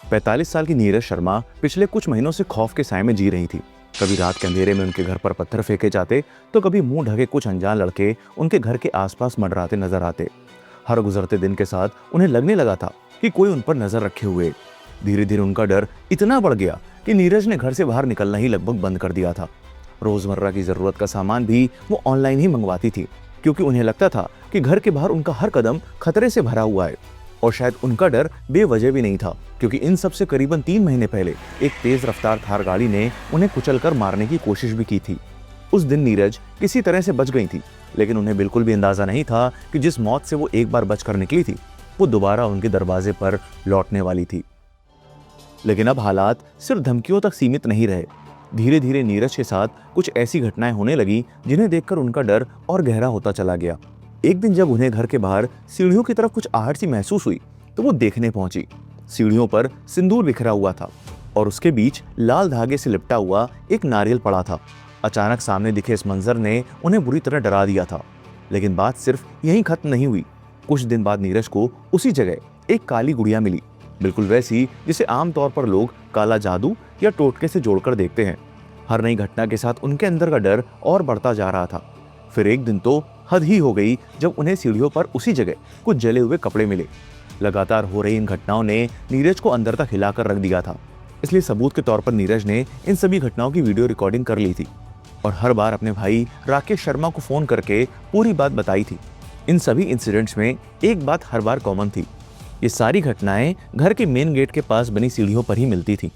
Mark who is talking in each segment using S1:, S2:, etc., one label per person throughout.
S1: 45 साल की नीरज शर्मा पिछले कुछ महीनों से खौफ के साए में जी रही थी। कभी रात के अंधेरे में उनके घर पर पत्थर फेंके जाते तो कभी मुंह ढके कुछ अनजान लड़के उनके घर के आसपास मंडराते नजर आते। हर गुजरते दिन के साथ उन्हें लगने लगा था कि कोई उन पर नजर रखे हुए। धीरे धीरे उनका डर इतना बढ़ गया कि नीरज ने घर से बाहर निकलना ही लगभग बंद कर दिया था। रोजमर्रा की जरूरत का सामान भी वो ऑनलाइन ही मंगवाती थी, क्योंकि उन्हें लगता था कि घर के बाहर उनका हर कदम खतरे से भरा हुआ है। और शायद उनका डर बेवजह भी नहीं था, क्योंकि इन सब से करीबन 3 महीने पहले एक तेज रफ्तार थार गाड़ी ने उन्हें कुचलकर मारने की कोशिश भी की थी। उस दिन नीरज किसी तरह से बच गई थी, लेकिन उन्हें बिल्कुल भी अंदाजा नहीं था कि जिस मौत से वो एक बार बचकर निकली थी, वो दोबारा उनके दरवाजे पर लौटने वाली थी। लेकिन अब हालात सिर्फ धमकियों तक सीमित नहीं रहे। धीरे धीरे नीरज के साथ कुछ ऐसी घटनाएं होने लगी जिन्हें देखकर उनका डर और गहरा होता चला गया। एक दिन जब उन्हें घर के बाहर सीढ़ियों की तरफ कुछ आहट सी महसूस हुई तो वो देखने पहुंची। सीढ़ियों पर सिंदूर बिखरा हुआ था और उसके बीच लाल धागे से लिपटा हुआ एक नारियल पड़ा था। अचानक सामने दिखे इस मंजर ने उन्हें बुरी तरह डरा दिया था। लेकिन बात सिर्फ यहीं खत्म नहीं हुई। कुछ दिन बाद नीरज को उसी जगह एक काली गुड़िया मिली, बिल्कुल वैसी जिसे आमतौर पर लोग काला जादू या टोटके से जोड़कर देखते हैं। हर नई घटना के साथ उनके अंदर का डर और बढ़ता जा रहा था। फिर एक दिन तो हद ही हो गई जब उन्हें सीढ़ियों पर उसी जगह कुछ जले हुए कपड़े मिले। लगातार हो रही इन घटनाओं ने नीरज को अंदर तक हिलाकर रख दिया था। इसलिए सबूत के तौर पर नीरज ने इन सभी घटनाओं की वीडियो रिकॉर्डिंग कर ली थी और हर बार अपने भाई राकेश शर्मा को फोन करके पूरी बात बताई थी। इन सभी इंसिडेंट्स में एक बात हर बार कॉमन थी। ये सारी घटनाएं घर के मेन गेट के पास बनी सीढ़ियों पर ही मिलती थी।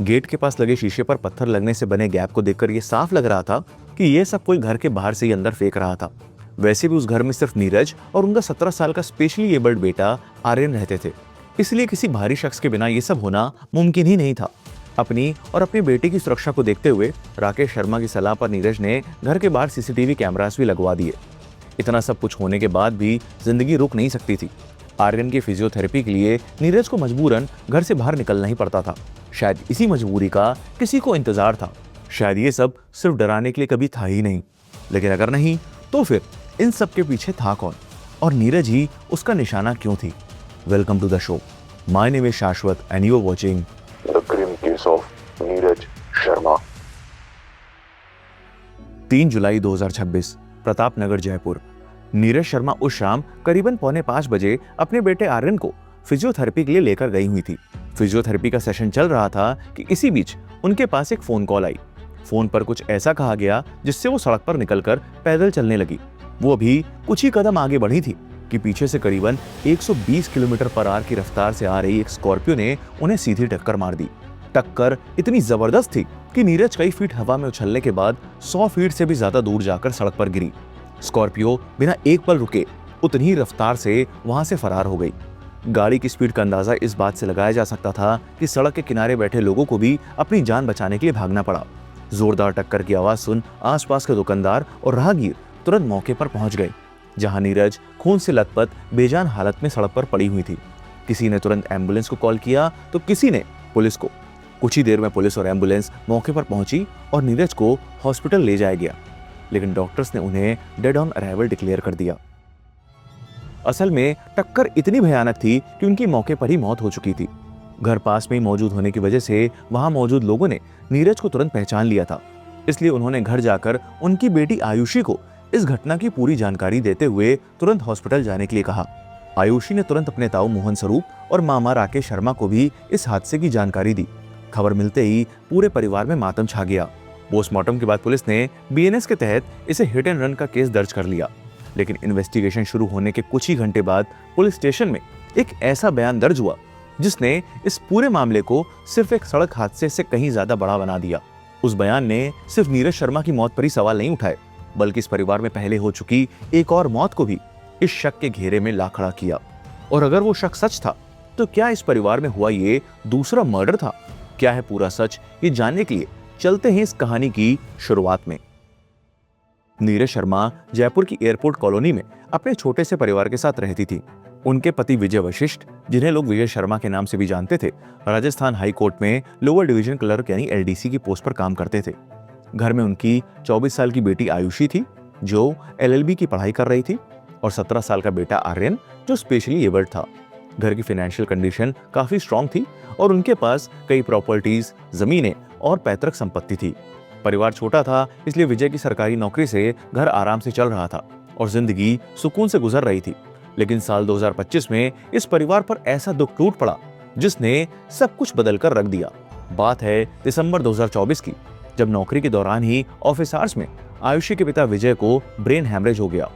S1: गेट के पास लगे शीशे पर पत्थर लगने से बने गैप को देखकर ये साफ लग रहा था कि ये सब कोई घर के बाहर से ही अंदर फेंक रहा था। वैसे भी उस घर में सिर्फ नीरज और उनका 17 साल का स्पेशली एबल्ड बेटा आर्यन रहते थे, इसलिए किसी भारी शख्स के बिना ये सब होना मुमकिन ही नहीं था। अपनी और अपने बेटे की सुरक्षा को देखते हुए राकेश शर्मा की सलाह पर नीरज ने घर के बाहर सीसीटीवी कैमरास भी लगवा दिए। इतना सब कुछ होने के बाद भी जिंदगी रुक नहीं सकती थी। आर्यन की फिजियोथेरेपी के लिए नीरज को मजबूरन घर से बाहर निकलना ही पड़ता था। शायद इसी मजबूरी का किसी को इंतजार था। शायद ये सब सिर्फ डराने के लिए कभी था ही नहीं। लेकिन अगर नहीं तो फिर इन सब के पीछे था कौन, और नीरज ही उसका निशाना क्यों थी? Welcome to the show. My name is Shashwat and you are watching the crime case of Neeraj Sharma. 3 जुलाई 2026, प्रताप नगर, जयपुर। नीरज शर्मा उस शाम करीबन 4:45 बजे अपने बेटे आर्यन को फिजियोथेरेपी के लिए लेकर गई हुई थी। फिजियोथेरेपी का सेशन चल रहा था कि इसी बीच उनके पास एक फोन कॉल आई। फोन पर कुछ ऐसा कहा गया जिससे वो सड़क पर निकलकर पैदल चलने लगी। वो अभी कुछ ही कदम आगे बढ़ी थी कि पीछे से करीबन 120 किलोमीटर पर आवर की रफ्तार से आ रही एक स्कॉर्पियो ने उन्हें सीधी टक्कर मार दी। टक्कर इतनी जबरदस्त थी कि नीरज कई फीट हवा में उछलने के बाद 100 फीट से भी ज्यादा दूर जाकर सड़क पर गिरी। स्कॉर्पियो बिना एक पल रुके उतनी ही रफ्तार से वहां से फरार हो गई। गाड़ी की स्पीड का अंदाजा इस बात से लगाया जा सकता था कि सड़क के किनारे बैठे लोगों को भी अपनी जान बचाने के लिए भागना पड़ा। जोरदार टक्कर की आवाज सुन आसपास के दुकानदार और राहगीर तुरंत मौके पर पहुंच गए, जहां नीरज खून से लथपथ बेजान हालत में सड़क पर पड़ी हुई थी। किसी ने तुरंत एम्बुलेंस को कॉल किया तो किसी ने पुलिस को। कुछ ही देर में पुलिस और एम्बुलेंस मौके पर पहुंची और नीरज को हॉस्पिटल ले जाया गया, लेकिन डॉक्टर्स ने उन्हें डेड ऑन अराइवल डिक्लेयर कर दिया। असल में टक्कर इतनी भयानक थी कि उनकी मौके पर ही मौत हो चुकी थी। घर पास में ही मौजूद होने की वजह से वहां मौजूद लोगों ने नीरज को तुरंत पहचान लिया था। इसलिए उन्होंने घर जाकर उनकी बेटी आयुषी को इस घटना की पूरी जानकारी देते हुए तुरंत हॉस्पिटल जाने के लिए कहा। आयुषी ने तुरंत अपने ताऊ मोहन स्वरूप और मामा राकेश शर्मा को भी इस हादसे की जानकारी दी। खबर मिलते ही पूरे परिवार में मातम छा गया। पोस्टमार्टम के बाद पुलिस ने बीएनएस के तहत इसे हिट एंड रन का केस दर्ज कर लिया। लेकिन इन्वेस्टिगेशन शुरू होने के कुछ ही घंटे बाद पुलिस स्टेशन में एक ऐसा बयान दर्ज हुआ जिसने इस पूरे मामले को सिर्फ एक सड़क हादसे से कहीं ज्यादा बड़ा बना दिया। उस बयान ने सिर्फ नीरज शर्मा की मौत पर ही सवाल नहीं उठाए, बल्कि इस परिवार में पहले हो चुकी एक और मौत को भी इस शक के घेरे में ला खड़ा किया। और अगर वो शक सच था तो क्या इस परिवार में हुआ ये दूसरा मर्डर था? क्या है पूरा सच, ये जानने के लिए चलते हैं इस कहानी की शुरुआत में। नीरज शर्मा जयपुर की एयरपोर्ट कॉलोनी में अपने छोटे से परिवार के साथ रहती थी। उनके पति विजय वशिष्ठ, जिन्हें लोग विजय शर्मा के नाम से भी जानते थे, राजस्थान हाई कोर्ट में लोअर डिवीजन क्लर्क यानी एलडीसी की पोस्ट पर काम करते थे। घर में उनकी 24 साल की बेटी आयुषी थी, जो एलएलबी की पढ़ाई कर रही थी, और 17 साल का बेटा आर्यन, जो स्पेशली एबल्ड था। घर की फाइनेंशियल कंडीशन काफी स्ट्रांग थी और उनके पास कई प्रॉपर्टीज, जमीनें और पैतृक संपत्ति थी। परिवार छोटा था, इसलिए विजय की सरकारी नौकरी से घर आराम से चल रहा था और जिंदगी सुकून से गुजर रही थी। लेकिन साल 2025 में इस परिवार पर ऐसा दुख टूट पड़ा जिसने सब कुछ बदल कर रख दिया। बात है दिसंबर 2024 की, जब नौकरी के दौरान ही ऑफिस आवर्स में आयुषी के पिता विजय को ब्रेन हैमरेज हो गया।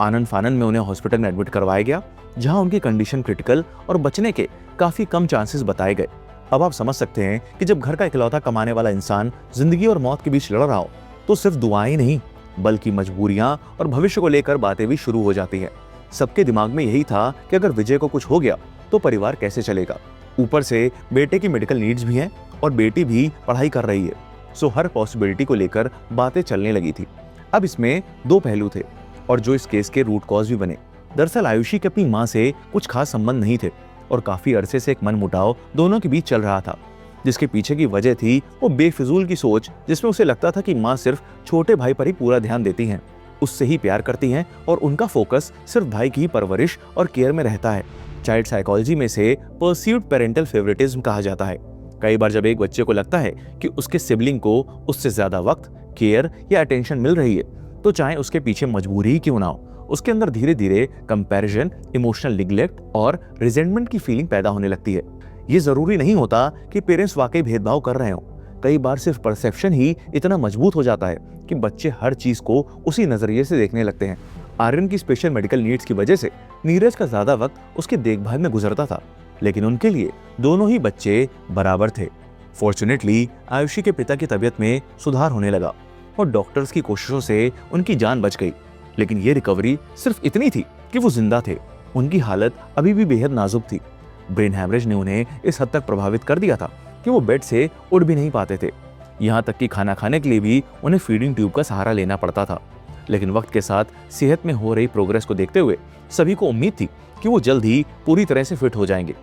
S1: आनंद फानन में उन्हें हॉस्पिटल में एडमिट करवाया गया, जहां उनकी कंडीशन क्रिटिकल और बचने के काफी कम चांसेस बताए गए। अब आप समझ सकते हैं कि जब घर का इकलौता कमाने वाला इंसान जिंदगी और मौत के बीच लड़ रहा हो तो सिर्फ दुआएं ही नहीं बल्कि मजबूरियां और भविष्य को लेकर बातें भी शुरू हो जाती हैं। सबके दिमाग में यही था कि अगर विजय को कुछ हो गया तो परिवार कैसे चलेगा। ऊपर से बेटे की मेडिकल नीड्स भी हैं और बेटी भी पढ़ाई कर रही है, सो हर पॉसिबिलिटी को लेकर बातें चलने लगी थी। अब इसमें दो पहलू थे और जो इस केस के रूट कॉज भी बने। दरअसल आयुषी के अपनी माँ से कुछ खास संबंध नहीं थे और काफी अरसे से एक मनमुटाव दोनों के बीच चल रहा था, जिसके पीछे की वजह थी वो बेफिजूल की सोच, जिसमें उसे लगता था कि माँ सिर्फ छोटे भाई पर ही पूरा ध्यान देती हैं, उससे ही प्यार करती हैं और उनका फोकस सिर्फ भाई की ही परवरिश और केयर में रहता है। चाइल्ड साइकोलॉजी में से परसीव्ड पेरेंटल फेवरेटिज्म कहा जाता है। कई बार जब एक बच्चे को लगता है कि उसके सिबलिंग को उससे ज्यादा वक्त, केयर या अटेंशन मिल रही है, तो चाहे उसके पीछे मजबूरी ही क्यों ना हो, उसके अंदर धीरे धीरे कंपैरिजन, इमोशनल निग्लेक्ट और रिजेंटमेंट की फीलिंग पैदा होने लगती है। ये जरूरी नहीं होता कि पेरेंट्स वाकई भेदभाव कर रहे हो, कई बार सिर्फ परसेप्शन ही इतना मजबूत हो जाता है कि बच्चे हर चीज को उसी नजरिए से देखने लगते हैं। आर्यन की स्पेशल मेडिकल नीड्स की वजह से नीरज का ज्यादा वक्त उसके देखभाल में गुजरता था, लेकिन उनके लिए दोनों ही बच्चे बराबर थे। फॉर्चुनेटली आयुषी के पिता की तबीयत में सुधार होने लगा और डॉक्टर्स की कोशिशों से उनकी जान बच गई, लेकिन ये रिकवरी सिर्फ इतनी थी कि वो जिंदा थे। उनकी हालत अभी भी बेहद नाजुक थी। ब्रेन हैमरेज ने उन्हें इस हद तक प्रभावित कर दिया था कि वो बेड से उठ भी नहीं पाते थे। यहाँ तक कि खाना खाने के लिए भी उन्हें फीडिंग ट्यूब का सहारा लेना पड़ता था। लेकिन वक्त के साथ सेहत में हो रही प्रोग्रेस को देखते हुए सभी को उम्मीद थी कि वो जल्द ही पूरी तरह से फिट हो जाएंगे।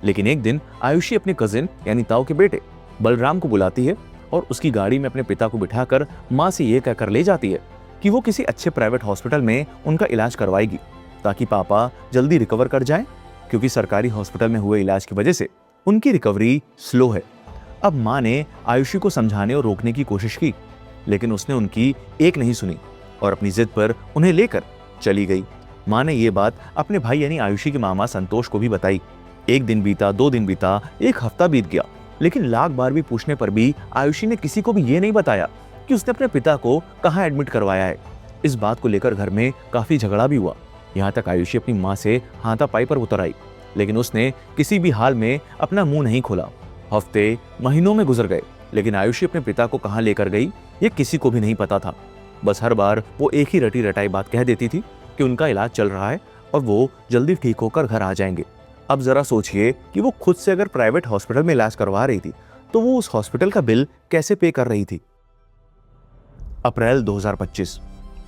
S1: लेकिन एक दिन आयुषी अपने कजिन यानी ताऊ के बेटे बलराम को बुलाती है और उसकी गाड़ी में अपने पिता को बिठाकर माँ से ये कहकर ले जाती है कि वो किसी अच्छे प्राइवेट हॉस्पिटल में उनका इलाज करवाएगी ताकि पापा जल्दी रिकवर कर जाएं, क्योंकि सरकारी हॉस्पिटल में हुए इलाज की वजह से उनकी रिकवरी स्लो है। अब माँ ने आयुषी को समझाने और रोकने की कोशिश की, लेकिन उसने उनकी एक नहीं सुनी और अपनी जिद पर उन्हें लेकर चली गई। माँ ने ये बात अपने भाई यानी आयुषी के मामा संतोष को भी बताई। एक दिन बीता, 2 दिन बीता, एक हफ्ता बीत गया, लेकिन लाख बार भी पूछने पर भी आयुषी ने किसी को भी ये नहीं बताया कि उसने अपने पिता को कहाँ एडमिट करवाया है। इस बात को लेकर घर में काफी झगड़ा भी हुआ। यहाँ तक आयुषी अपनी माँ से हाथापाई पर उतर आई, लेकिन उसने किसी भी हाल में अपना मुंह नहीं खोला। हफ्ते, महीनों में गुजर गए, लेकिन आयुषी अपने पिता को कहाँ लेकर गई ये किसी को भी नहीं पता था। बस हर बार वो एक ही रटी रटाई बात कह देती थी कि उनका इलाज चल रहा है और वो जल्दी ठीक होकर घर आ जाएंगे। अब जरा सोचिए कि वो खुद से अगर प्राइवेट हॉस्पिटल में इलाज करवा रही थी तो वो उस हॉस्पिटल का बिल कैसे पे कर रही थी। अप्रैल 2025,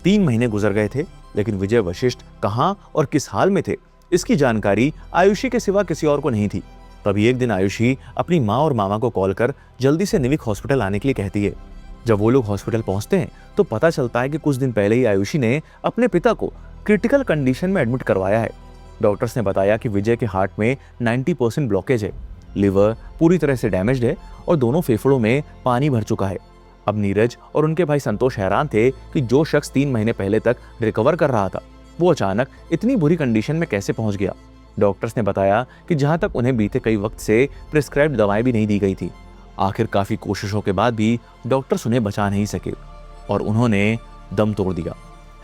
S1: 3 महीने गुजर गए थे, लेकिन विजय वशिष्ठ कहाँ और किस हाल में थे इसकी जानकारी आयुषी के सिवा किसी और को नहीं थी। तभी एक दिन आयुषी अपनी माँ और मामा को कॉल कर जल्दी से निविक हॉस्पिटल आने के लिए कहती है। जब वो लोग हॉस्पिटल पहुंचते हैं तो पता चलता है कि कुछ दिन पहले ही आयुषी ने अपने पिता को क्रिटिकल कंडीशन में एडमिट करवाया है। डॉक्टर्स ने बताया कि विजय के हार्ट में 90% ब्लॉकेज है, लिवर पूरी तरह से डैमेज्ड है और दोनों फेफड़ों में पानी भर चुका है। अब नीरज और उनके भाई संतोष हैरान थे कि जो शख्स 3 महीने पहले तक रिकवर कर रहा था वो अचानक इतनी बुरी कंडीशन में कैसे पहुंच गया। डॉक्टर्स ने बताया कि जहां तक उन्हें बीते कई वक्त से प्रिस्क्राइब्ड दवाएं भी नहीं दी गई थी। आखिर काफी कोशिशों के बाद भी डॉक्टर्स उन्हें बचा नहीं सके और उन्होंने दम तोड़ दिया।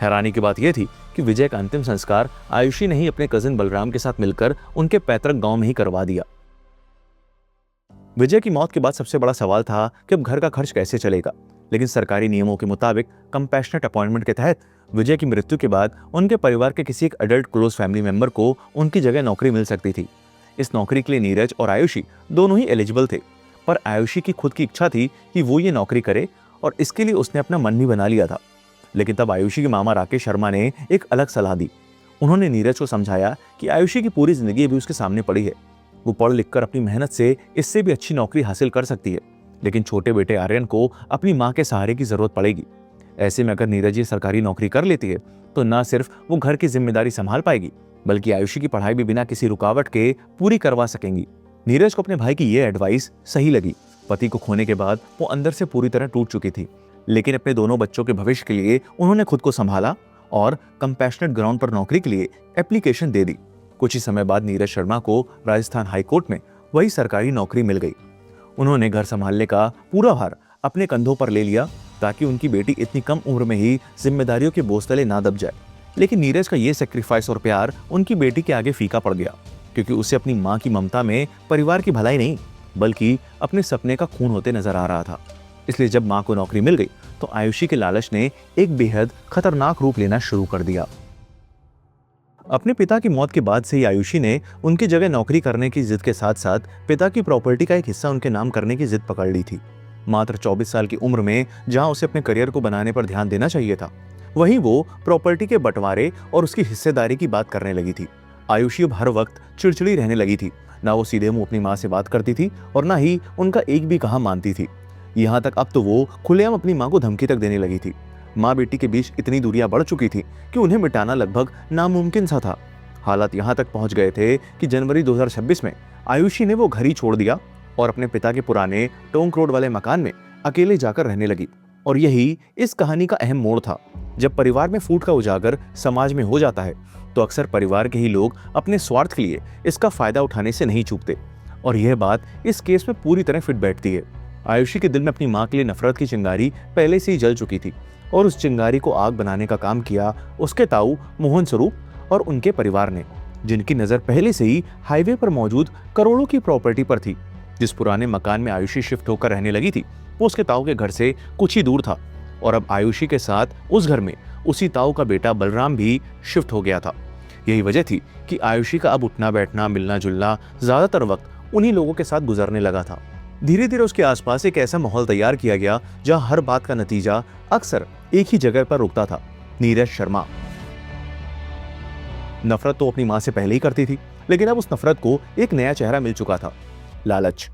S1: हैरानी की बात यह थी कि विजय का अंतिम संस्कार आयुषी ने ही अपने कजिन बलराम के साथ मिलकर उनके पैतृक गांव में ही करवा दिया। विजय की मौत के बाद सबसे बड़ा सवाल था कि अब घर का खर्च कैसे चलेगा, लेकिन सरकारी नियमों के मुताबिक कंपैशनेट अपॉइंटमेंट के तहत विजय की मृत्यु के बाद उनके परिवार के किसी एक अडल्ट क्लोज फैमिली मेंबर को उनकी जगह नौकरी मिल सकती थी। इस नौकरी के लिए नीरज और आयुषी दोनों ही एलिजिबल थे, पर आयुषी की खुद की इच्छा थी कि वो ये नौकरी करे और इसके लिए उसने अपना मन भी बना लिया था। लेकिन तब आयुषी के मामा राकेश शर्मा ने एक अलग सलाह दी। उन्होंने नीरज को समझाया कि आयुषी की पूरी जिंदगी अभी उसके सामने पड़ी है, वो पढ़ लिख कर अपनी मेहनत से इससे भी अच्छी नौकरी हासिल कर सकती है, लेकिन छोटे बेटे आर्यन को अपनी माँ के सहारे की जरूरत पड़ेगी। ऐसे में अगर नीरज ये सरकारी नौकरी कर लेती है तो न सिर्फ वो घर की जिम्मेदारी संभाल पाएगी बल्कि आयुषी की पढ़ाई भी बिना किसी रुकावट के पूरी करवा सकेंगी। नीरज को अपने भाई की ये एडवाइस सही लगी। पति को खोने के बाद वो अंदर से पूरी तरह टूट चुकी थी, लेकिन अपने दोनों बच्चों के भविष्य के लिए उन्होंने खुद को संभाला और कंपैशनेट ग्राउंड पर नौकरी के लिए एप्लीकेशन दे दी। कुछ ही समय बाद नीरज शर्मा को राजस्थान हाई कोर्ट में वही सरकारी नौकरी मिल गई। उन्होंने घर संभालने का पूरा भार अपने कंधों पर ले लिया ताकि उनकी बेटी इतनी कम उम्र में ही जिम्मेदारियों के बोझ तले ना दब जाए। लेकिन नीरज का ये सेक्रीफाइस और प्यार उनकी बेटी के आगे फीका पड़ गया, क्योंकि उसे अपनी माँ की ममता में परिवार की भलाई नहीं बल्कि अपने सपने का खून होते नजर आ रहा था। इसलिए जब माँ को नौकरी मिल गई तो आयुषी के लालच ने एक बेहद खतरनाक रूप लेना शुरू कर दिया। अपने पिता की मौत के बाद से ही आयुषी ने उनकी जगह नौकरी करने की जिद के साथ साथ पिता की प्रॉपर्टी का एक हिस्सा उनके नाम करने की जिद पकड़ ली थी। मात्र 24 साल की उम्र में जहां उसे अपने करियर को बनाने पर ध्यान देना चाहिए था, वहीं वो प्रॉपर्टी के बंटवारे और उसकी हिस्सेदारी की बात करने लगी थी। आयुषी अब हर वक्त चिड़चिड़ी रहने लगी थी। ना वो सीधे मुंह अपनी माँ से बात करती थी और ना ही उनका एक भी कहा मानती थी। यहाँ तक अब तो वो खुलेआम अपनी माँ को धमकी तक देने लगी थी। माँ बेटी के बीच इतनी दूरियां बढ़ चुकी थी कि उन्हें मिटाना लगभग नामुमकिन सा था। हालात यहाँ तक पहुंच गए थे कि जनवरी 2026 में आयुषी ने वो घर ही छोड़ दिया और अपने पिता के पुराने टोंक रोड वाले मकान में अकेले जाकर रहने लगी। और यही इस कहानी का अहम मोड़ था। जब परिवार में फूट का उजागर समाज में हो जाता है तो अक्सर परिवार के ही लोग अपने स्वार्थ के लिए इसका फायदा उठाने से नहीं चूकते, और यह बात इस केस में पूरी तरह फिट बैठती है। आयुषी के दिल में अपनी माँ के लिए नफरत की चिंगारी पहले से ही जल चुकी थी और उस चिंगारी को आग बनाने का काम किया उसके ताऊ मोहन स्वरूप और उनके परिवार ने, जिनकी नजर पहले से ही हाईवे पर मौजूद करोड़ों की प्रॉपर्टी पर थी। जिस पुराने मकान में आयुषी शिफ्ट होकर रहने लगी थी वो उसके ताऊ के घर से कुछ ही दूर था, और अब आयुषी के साथ उस घर में उसी ताऊ का बेटा बलराम भी शिफ्ट हो गया था। यही वजह थी कि आयुषी का अब उठना बैठना मिलना जुलना ज्यादातर वक्त उन्हीं लोगों के साथ गुजरने लगा था। धीरे धीरे उसके आसपास एक ऐसा माहौल तैयार किया गया जहां हर बात का नतीजा अक्सर एक ही जगह पर रुकता था, नीरज शर्मा। नफरत तो अपनी मां से पहले ही करती थी, लेकिन अब उस नफरत को एक नया चेहरा मिल चुका था, लालच।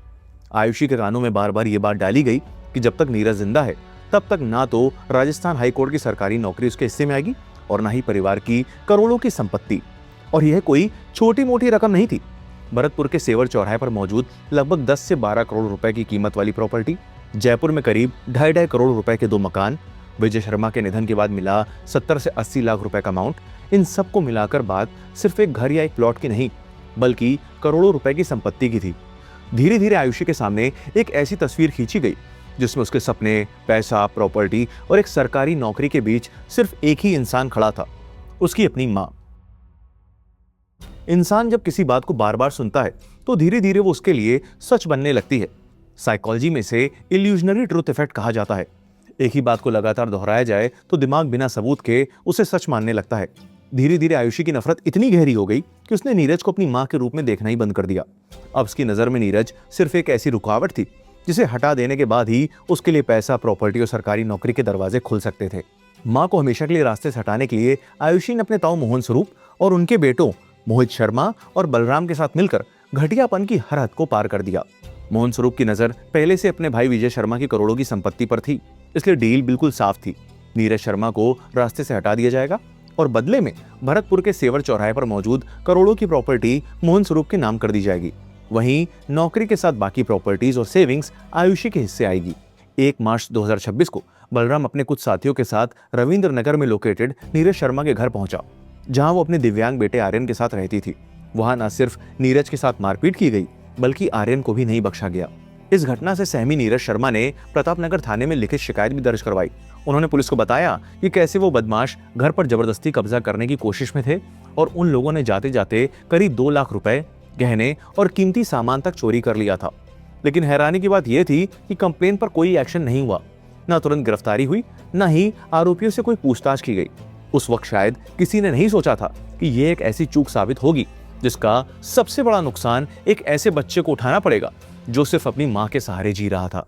S1: आयुषी के कानों में बार बार ये बात डाली गई कि जब तक नीरज जिंदा है तब तक ना तो राजस्थान हाईकोर्ट की सरकारी नौकरी उसके हिस्से में आएगी और ना ही परिवार की करोड़ों की संपत्ति। और यह कोई छोटी मोटी रकम नहीं थी। भरतपुर के सेवर चौराहे पर मौजूद लगभग 10 से 12 करोड़ रुपए की कीमत वाली प्रॉपर्टी, जयपुर में करीब 2.5 करोड़ रुपए के 2 मकान, विजय शर्मा के निधन के बाद मिला 70 से 80 लाख रुपए का अमाउंट, इन सबको मिलाकर बात सिर्फ एक घर या एक प्लॉट की नहीं बल्कि करोड़ों रुपए की संपत्ति की थी। धीरे धीरे आयुषी के सामने एक ऐसी तस्वीर खींची गई जिसमें उसके सपने, पैसा, प्रॉपर्टी और एक सरकारी नौकरी के बीच सिर्फ एक ही इंसान खड़ा था, उसकी अपनी मां। इंसान जब किसी बात को बार बार सुनता है तो धीरे धीरे वो उसके लिए सच बनने लगती है। साइकोलॉजी में इसे इल्यूजनरी ट्रूथ इफेक्ट कहा जाता है। एक ही बात को लगातार दोहराया जाए तो दिमाग बिना सबूत के उसे सच मानने लगता है। धीरे धीरे आयुषी की नफरत इतनी गहरी हो गई कि उसने नीरज को अपनी मां के रूप में देखना ही बंद कर दिया। अब उसकी नजर में नीरज सिर्फ एक ऐसी रुकावट थी जिसे हटा देने के बाद ही उसके लिए पैसा, प्रॉपर्टी और सरकारी नौकरी के दरवाजे खुल सकते थे। मां को हमेशा के लिए रास्ते से हटाने के लिए आयुषी ने अपने ताऊ मोहन स्वरूप और उनके बेटों मोहित शर्मा और बलराम के साथ मिलकर घटियापन की हर हद को पार कर दिया। मोहन स्वरूप की नजर पहले से अपने भाई विजय शर्मा की करोड़ों की संपत्ति पर थी, इसलिए डील बिल्कुल साफ थी। नीरज शर्मा को रास्ते से हटा दिया जाएगा और बदले में भरतपुर के सेवर चौराहे पर मौजूद करोड़ों की प्रॉपर्टी मोहन स्वरूप के नाम कर दी जाएगी। वहीं नौकरी के साथ बाकी प्रॉपर्टीज और सेविंग्स आयुषी के हिस्से आएगी। 1 मार्च 2026 को बलराम अपने कुछ साथियों के साथ रविंद्र नगर में लोकेटेड नीरज शर्मा के घर पहुंचा, जहां वो अपने दिव्यांग बेटे आर्यन के साथ रहती थी। वहां न सिर्फ नीरज के साथ मारपीट की गई बल्कि आर्यन को भी नहीं बख्शा गया। इस घटना से सहमी नीरज शर्मा ने प्रतापनगर थाने में लिखित शिकायत भी दर्ज करवाई। उन्होंने पुलिस को बताया कि कैसे वो बदमाश घर पर जबरदस्ती कब्जा करने की कोशिश में थे और उन लोगों ने जाते जाते करीब 2 लाख रुपए, गहने और कीमती सामान तक चोरी कर लिया था। लेकिन हैरानी की बात यह थी कि कंप्लेन पर कोई एक्शन नहीं हुआ, न तुरंत गिरफ्तारी हुई, न ही आरोपियों से कोई पूछताछ की गई। उस वक्त शायद किसी ने नहीं सोचा था कि यह एक ऐसी चूक साबित होगी जिसका सबसे बड़ा नुकसान एक ऐसे बच्चे को उठाना पड़ेगा जो सिर्फ अपनी मां के सहारे जी रहा था।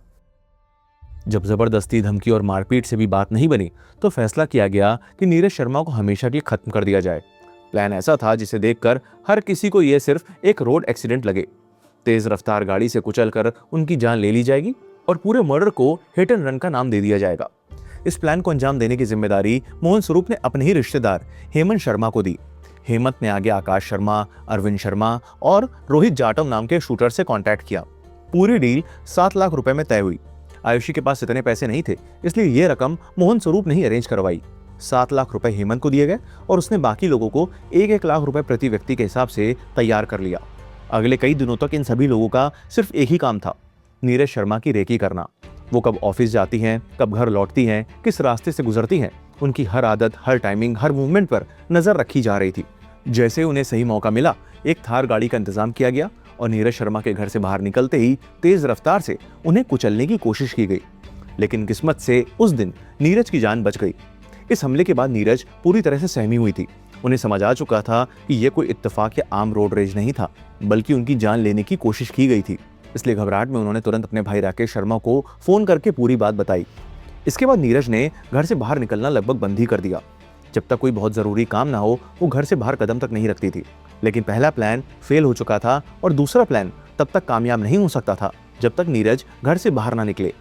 S1: जब जबरदस्ती, धमकी और मारपीट से भी बात नहीं बनी तो फैसला किया गया कि नीरज शर्मा को हमेशा के लिए खत्म कर दिया जाए। प्लान ऐसा था जिसे देखकर हर किसी को यह सिर्फ एक रोड एक्सीडेंट लगे। तेज रफ्तार गाड़ी से कुचलकर उनकी जान ले ली जाएगी और पूरे मर्डर को हिट एंड रन का नाम दे दिया जाएगा। इस प्लान को अंजाम देने की जिम्मेदारी मोहन स्वरूप ने अपने ही रिश्तेदार हेमंत शर्मा को दी। हेमंत ने आगे आकाश शर्मा, अरविंद शर्मा और रोहित जाटव नाम के शूटर से कांटेक्ट किया। पूरी डील 7 लाख रुपए में तय हुई। आयुषी के पास इतने पैसे नहीं थे, इसलिए यह रकम मोहन स्वरूप ने ही अरेंज करवाई। 7 लाख रुपए हेमंत को दिए गए और उसने बाकी लोगों को 1-1 लाख रुपए प्रति व्यक्ति के हिसाब से तैयार कर लिया। अगले कई दिनों तक इन सभी लोगों का सिर्फ एक ही काम था, नीरज शर्मा की रेकी करना। वो कब ऑफिस जाती हैं, कब घर लौटती हैं, किस रास्ते से गुजरती हैं, उनकी हर आदत, हर टाइमिंग, हर मूवमेंट पर नजर रखी जा रही थी। जैसे उन्हें सही मौका मिला, एक थार गाड़ी का इंतजाम किया गया और नीरज शर्मा के घर से बाहर निकलते ही तेज रफ्तार से उन्हें कुचलने की कोशिश की गई। लेकिन किस्मत से उस दिन नीरज की जान बच गई। इस हमले के बाद नीरज पूरी तरह से सहमी हुई थी। उन्हें समझ आ चुका था कि यह कोई इत्तेफाक या आम रोड रेज नहीं था, बल्कि उनकी जान लेने की कोशिश की गई थी। इसलिए घबराहट में उन्होंने तुरंत अपने भाई राकेश शर्मा को फोन करके पूरी बात बताई। इसके बाद नीरज ने घर से बाहर निकलना लगभग बंद ही कर दिया। जब तक कोई बहुत जरूरी काम ना हो, वो घर से बाहर कदम तक नहीं रखती थी। लेकिन पहला प्लान फेल हो चुका था और दूसरा प्लान तब तक कामयाब नहीं हो सकता था जब तक नीरज घर से बाहर ना निकले।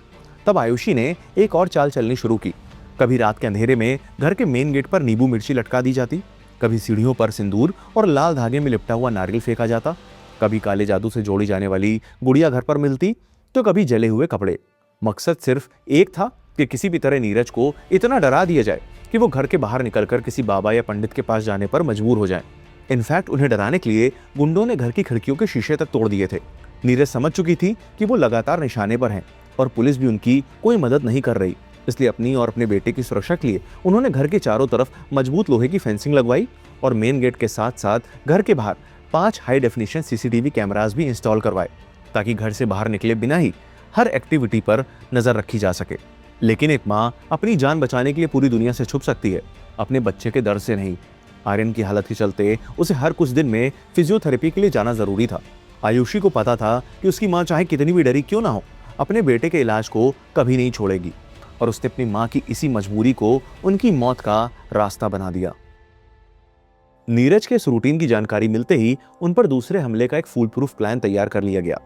S1: तब आयुषी ने एक और चाल चलनी शुरू की। कभी रात के अंधेरे में घर के मेन गेट पर नींबू मिर्ची लटका दी जाती, कभी सीढ़ियों पर सिंदूर और लाल धागे में लिपटा हुआ नारियल फेंका जाता, कभी काले जादू से जोड़ी जाने वाली गुड़िया घर पर मिलती, तो कभी जले हुए कपड़े। मकसद सिर्फ एक था कि किसी भी तरह नीरज को इतना डरा दिया जाए कि वो घर के बाहर निकलकर किसी बाबा या पंडित के पास जाने पर मजबूर हो जाए। इनफैक्ट उन्हें डराने के लिए गुंडों ने घर की खिड़कियों के शीशे तक तोड़ दिए थे। नीरज समझ चुकी थी कि वो लगातार निशाने पर हैं और पुलिस भी उनकी कोई मदद नहीं कर रही। इसलिए अपनी और अपने बेटे की सुरक्षा के लिए उन्होंने घर के चारों तरफ मजबूत लोहे की फेंसिंग लगवाई और मेन गेट के साथ साथ घर के बाहर 5 हाई डेफिनेशन सीसीटीवी कैमरास भी इंस्टॉल करवाए, ताकि घर से बाहर निकले बिना ही हर एक्टिविटी पर नजर रखी जा सके। लेकिन एक माँ अपनी जान बचाने के लिए पूरी दुनिया से छुप सकती है, अपने बच्चे के दर्द से नहीं। आर्यन की हालत के चलते उसे हर कुछ दिन में फिजियोथेरेपी के लिए जाना जरूरी था। आयुषी को पता था कि उसकी माँ चाहे कितनी भी डरी क्यों ना हो, अपने बेटे के इलाज को कभी नहीं छोड़ेगी, और उसने अपनी माँ की इसी मजबूरी को उनकी मौत का रास्ता बना दिया। नीरज के इस रूटीन की जानकारी मिलते ही उन पर दूसरे हमले का एक फूल प्रूफ प्लान तैयार कर लिया गया।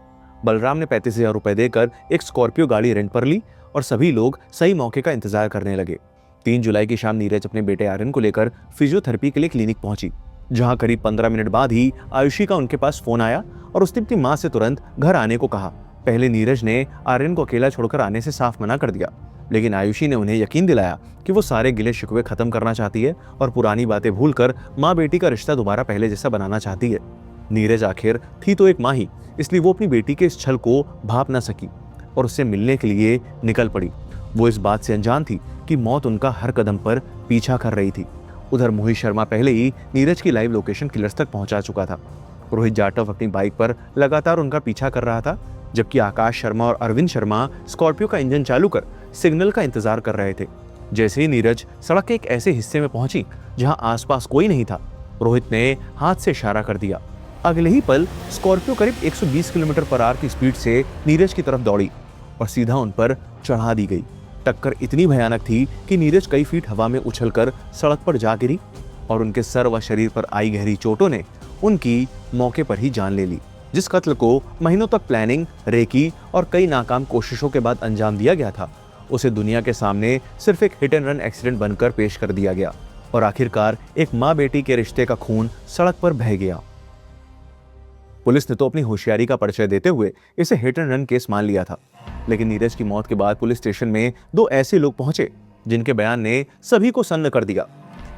S1: बलराम ने 35,000 रुपए देकर एक स्कॉर्पियो गाड़ी रेंट पर ली और सभी लोग सही मौके का इंतजार करने लगे। 3 जुलाई की शाम नीरज अपने बेटे आर्यन को लेकर फिजियोथेरेपी के लिए क्लिनिक पहुंची, जहां करीब 15 मिनट बाद ही आयुषी का उनके पास फोन आया और उसने अपनी माँ से तुरंत घर आने को कहा। पहले नीरज ने आर्यन को अकेला छोड़कर आने से साफ मना कर दिया, लेकिन आयुषी ने उन्हें यकीन दिलाया कि वो सारे गिले शिकवे खत्म करना चाहती है और पुरानी बातें भूलकर माँ बेटी का रिश्ता दोबारा पहले जैसा बनाना चाहती है। नीरज आखिर थी तो एक माँ ही, इसलिए वो अपनी बेटी के इस छल को भाप ना सकी और उससे मिलने के लिए निकल पड़ी। वो इस बात से अनजान थी कि मौत उनका हर कदम पर पीछा कर रही थी। उधर मोहित शर्मा पहले ही नीरज की लाइव लोकेशन किलर्स तक पहुंचा चुका था। रोहित जाटव अपनी बाइक पर लगातार उनका पीछा कर रहा था, जबकि आकाश शर्मा और अरविंद शर्मा स्कॉर्पियो का इंजन चालू कर सिग्नल का इंतजार कर रहे थे। जैसे ही नीरज सड़क के एक ऐसे हिस्से में पहुंची जहां आसपास कोई नहीं था, रोहित ने हाथ से इशारा कर दिया। अगले ही पल स्कॉर्पियो करीब 120 किलोमीटर पर आवर की स्पीड से नीरज की तरफ दौड़ी और सीधा उन पर चढ़ा दी गई। टक्कर इतनी भयानक थी कि नीरज कई फीट हवा में उछलकर सड़क पर जा गिरी और उनके सर व शरीर पर आई गहरी चोटों ने उनकी मौके पर ही जान ले ली। जिस कत्ल को महीनों तक प्लानिंग, रेकी और कई नाकाम कोशिशों के बाद अंजाम दिया गया था, उसे दुनिया के सामने सिर्फ एक हिट एंड रन एक्सीडेंट बनकर पेश कर दिया गया और आखिरकार एक माँ बेटी के रिश्ते का खून सड़क पर बह गया। पुलिस ने तो अपनी होशियारी का परिचय देते हुए इसे हिट एंड रन केस मान लिया था, लेकिन नीरज की मौत के बाद पुलिस स्टेशन में 2 ऐसे लोग पहुंचे जिनके बयान ने सभी को सन्न कर दिया।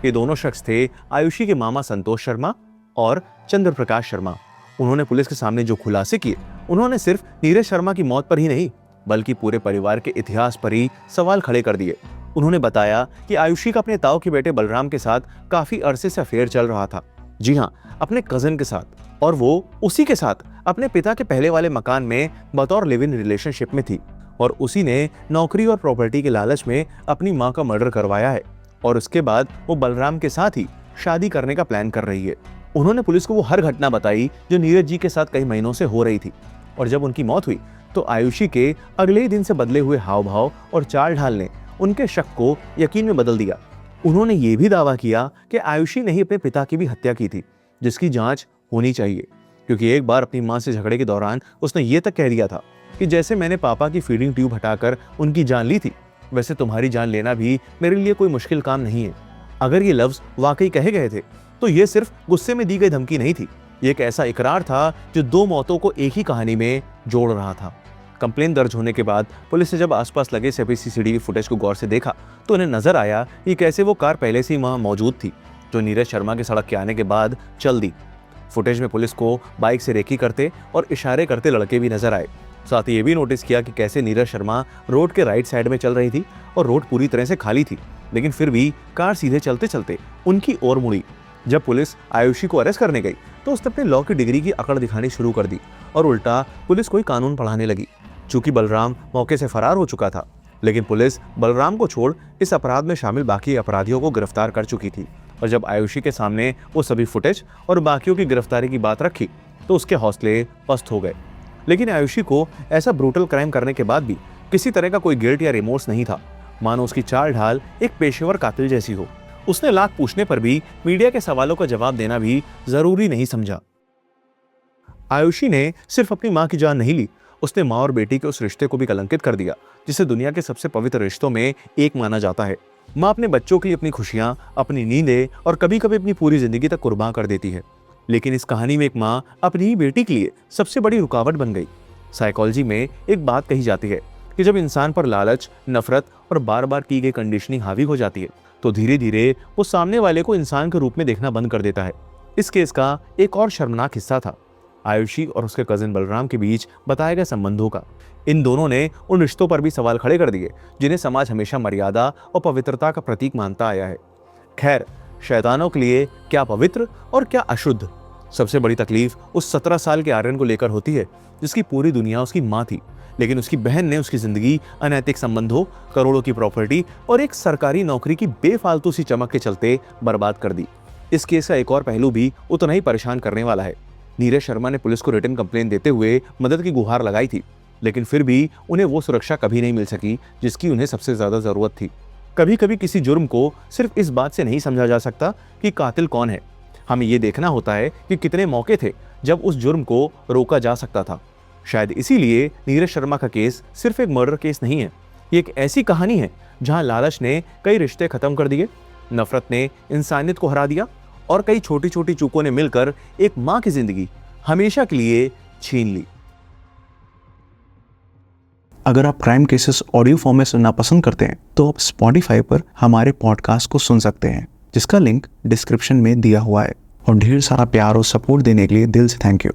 S1: ये दोनों शख्स थे आयुषी के मामा संतोष शर्मा और चंद्र प्रकाश शर्मा। उन्होंने पुलिस के सामने जो खुलासे किए, उन्होंने सिर्फ नीरज शर्मा की मौत पर ही नहीं, बल्कि पूरे परिवार के इतिहास पर ही सवाल खड़े कर दिए। उन्होंने बताया कि आयुषी का अपने ताऊ के बेटे बलराम के साथ काफी अरसे से अफेयर चल रहा था। जी हाँ, अपने कजन के साथ, और वो उसी के साथ अपने पिता के पहले वाले मकान में बतौर लिव इन रिलेशनशिप में थी और उसी ने नौकरी और प्रॉपर्टी के लालच में अपनी माँ का मर्डर करवाया है और उसके बाद वो बलराम के साथ ही शादी करने का प्लान कर रही है। उन्होंने पुलिस को वो हर घटना बताई जो नीरज जी के साथ कई महीनों से हो रही थी, और जब उनकी मौत हुई तो आयुषी के अगले ही दिन से बदले हुए हाव भाव और चाल ढाल ने उनके शक को यकीन में बदल दिया। उन्होंने ये भी दावा किया कि आयुषी ने ही अपने पिता की भी हत्या की थी, जिसकी जांच होनी चाहिए, क्योंकि एक बार अपनी माँ से झगड़े के दौरान उसने ये तक कह दिया था कि जैसे मैंने पापा की फीडिंग ट्यूब हटाकर उनकी जान ली थी, वैसे तुम्हारी जान लेना भी मेरे लिए कोई मुश्किल काम नहीं है। अगर ये लफ्ज वाकई कहे गए थे तो ये सिर्फ गुस्से में दी गई धमकी नहीं थी, ये एक ऐसा इकरार था जो दो मौतों को एक ही कहानी में जोड़ रहा था। कंप्लेन दर्ज होने के बाद पुलिस ने जब आसपास लगे सभी सीसीटीवी फुटेज को गौर से देखा तो उन्हें नजर आया कि कैसे वो कार पहले से ही वहां मौजूद थी, जो नीरज शर्मा के सड़क के आने के बाद चल दी। फुटेज में पुलिस को बाइक से रेकी करते और इशारे करते लड़के भी नजर आए। साथ ही ये भी नोटिस किया कि कैसे नीरज शर्मा रोड के राइट साइड में चल रही थी और रोड पूरी तरह से खाली थी, लेकिन फिर भी कार सीधे चलते चलते उनकी ओर मुड़ी। जब पुलिस आयुषी को अरेस्ट करने गई तो उसने अपने लॉ की डिग्री की अकड़ दिखानी शुरू कर दी और उल्टा पुलिस को ही कानून पढ़ाने लगी। चूंकि बलराम मौके से फरार हो चुका था, लेकिन पुलिस बलराम को छोड़ इस अपराध में शामिल बाकी अपराधियों को गिरफ्तार कर चुकी थी। और जब आयुषी के सामने वो सभी फुटेज और बाकियों की गिरफ्तारी की बात रखी तो उसके हौसले पस्त हो गए। लेकिन आयुषी को ऐसा ब्रूटल क्राइम करने के बाद भी किसी तरह का कोई गिल्ट या रिमोर्स नहीं था, मानो उसकी चाल ढाल एक पेशेवर कातिल जैसी हो। उसने लाख पूछने पर भी मीडिया के सवालों का जवाब देना भी जरूरी नहीं समझा। आयुषी ने सिर्फ अपनी मां की जान नहीं ली, उसने मां और बेटी के उस रिश्ते को भी कलंकित कर दिया जिसे दुनिया के सबसे पवित्र रिश्तों में एक माना जाता है। मां अपने बच्चों के लिए अपनी खुशियां, अपनी नींदें और कभी कभी अपनी पूरी जिंदगी तक कुर्बान कर देती है, लेकिन इस कहानी में एक मां अपनी ही बेटी के लिए सबसे बड़ी रुकावट बन गई। साइकोलॉजी में एक बात कही जाती है कि जब इंसान पर लालच, नफरत और बार बार की गई कंडीशनिंग हावी हो जाती है तो धीरे धीरे वो सामने वाले को इंसान के रूप में देखना बंद कर देता है। इस केस का एक और शर्मनाक हिस्सा था आयुषी और उसके कजिन बलराम के बीच बताए गए संबंधों का। इन दोनों ने उन रिश्तों पर भी सवाल खड़े कर दिए जिन्हें समाज हमेशा मर्यादा और पवित्रता का प्रतीक मानता आया है। खैर, शैतानों के लिए क्या पवित्र और क्या अशुद्ध। सबसे बड़ी तकलीफ उस 17 साल के आर्यन को लेकर होती है जिसकी पूरी दुनिया उसकी माँ थी, लेकिन उसकी बहन ने उसकी जिंदगी अनैतिक संबंधों, करोड़ों की प्रॉपर्टी और एक सरकारी नौकरी की बेफालतू सी चमक के चलते बर्बाद कर दी। इस केस का एक और पहलू भी उतना ही परेशान करने वाला है। नीरज शर्मा ने पुलिस को रिटन कंप्लेन देते हुए मदद की गुहार लगाई थी, लेकिन फिर भी उन्हें वो सुरक्षा कभी नहीं मिल सकी जिसकी उन्हें सबसे ज्यादा जरूरत थी। कभी कभी किसी जुर्म को सिर्फ इस बात से नहीं समझा जा सकता कि कातिल कौन है, हमें ये देखना होता है कि कितने मौके थे जब उस जुर्म को रोका जा सकता था। शायद इसीलिए नीरज शर्मा का केस सिर्फ एक मर्डर केस नहीं है, ये एक ऐसी कहानी है जहां लालच ने कई रिश्ते खत्म कर दिए, नफरत ने इंसानियत को हरा दिया और कई छोटी छोटी चूकों ने मिलकर एक मां की जिंदगी हमेशा के लिए छीन ली।
S2: अगर आप क्राइम केसेस ऑडियो फॉर्म में सुनना पसंद करते हैं तो आप स्पॉटिफाई पर हमारे पॉडकास्ट को सुन सकते हैं, जिसका लिंक डिस्क्रिप्शन में दिया हुआ है। और ढेर सारा प्यार और सपोर्ट देने के लिए दिल से थैंक यू।